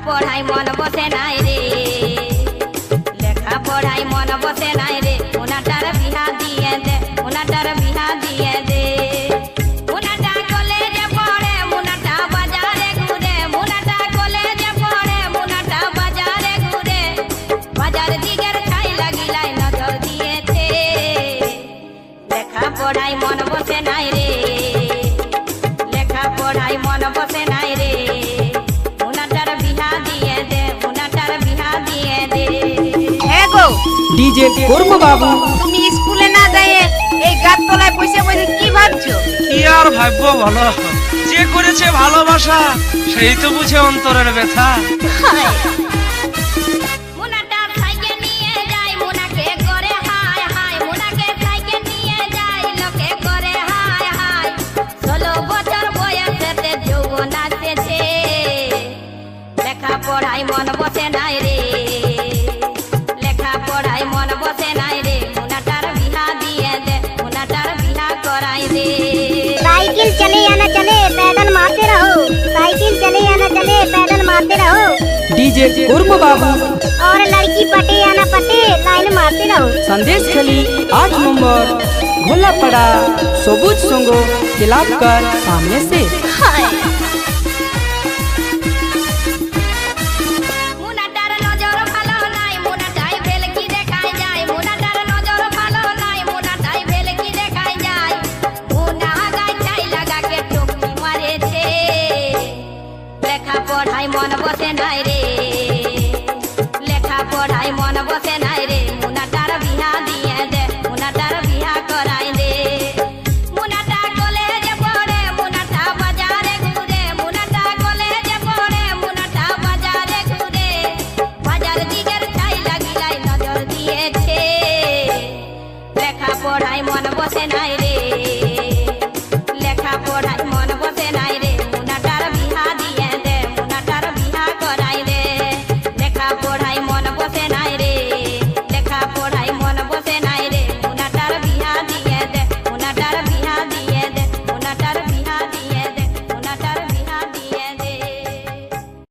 পড়াই মন বসে নাই রে, লেখা পড়াই মন বসে নাই রে, উনাটার বিহা দিয়ে দে, উনাটার বিহা দিয়ে দে। মুনাটা কলেজে পড়ে, মুনাটা বাজারে ঘুরে, মুনাটা কলেজে পড়ে, মুনাটা বাজারে ঘুরে, বাজার দিকের ছাই লাগিলাই নজর দিয়েছে। লেখা পড়াই মন বসে নাই রে, লেখা পড়াই মন বসে নাই রে, ডিজে কর্ম বাবু, তুমি স্কুলে না যাই এই গাছ তলায় বসে বসে কি ভাবছো? কি আর ভাববো বলো, যে করেছে ভালোবাসা সেই তো বুঝে অন্তরের ব্যথা। মুনাটা সাইকেল নিয়ে যায়, মুনাকে করে হায় হায়, মুনাকে সাইকেল নিয়ে যায়, লোকে করে হায় হায়। 16 বছর বয়সেতে যৌবন আসেছে, লেখা পড়াই মন বসে নাই রে, লেখা পড়াই মন বসে নাই রে, মুনাটার বিহা দিয়ে দে, মুনাটার বিহা করাই দে। साइकिल चले या न चले पैदल मारते रहो, साइकिल चले या न चले पैदल मारते रहो। ডিজে কর্ম বাবু, और लड़की पटे या न पटे लाइन मारते रहो। संदेश खली 8 नंबर घोलापड़ा सबुज संगो क्लब कर सामने से। हाय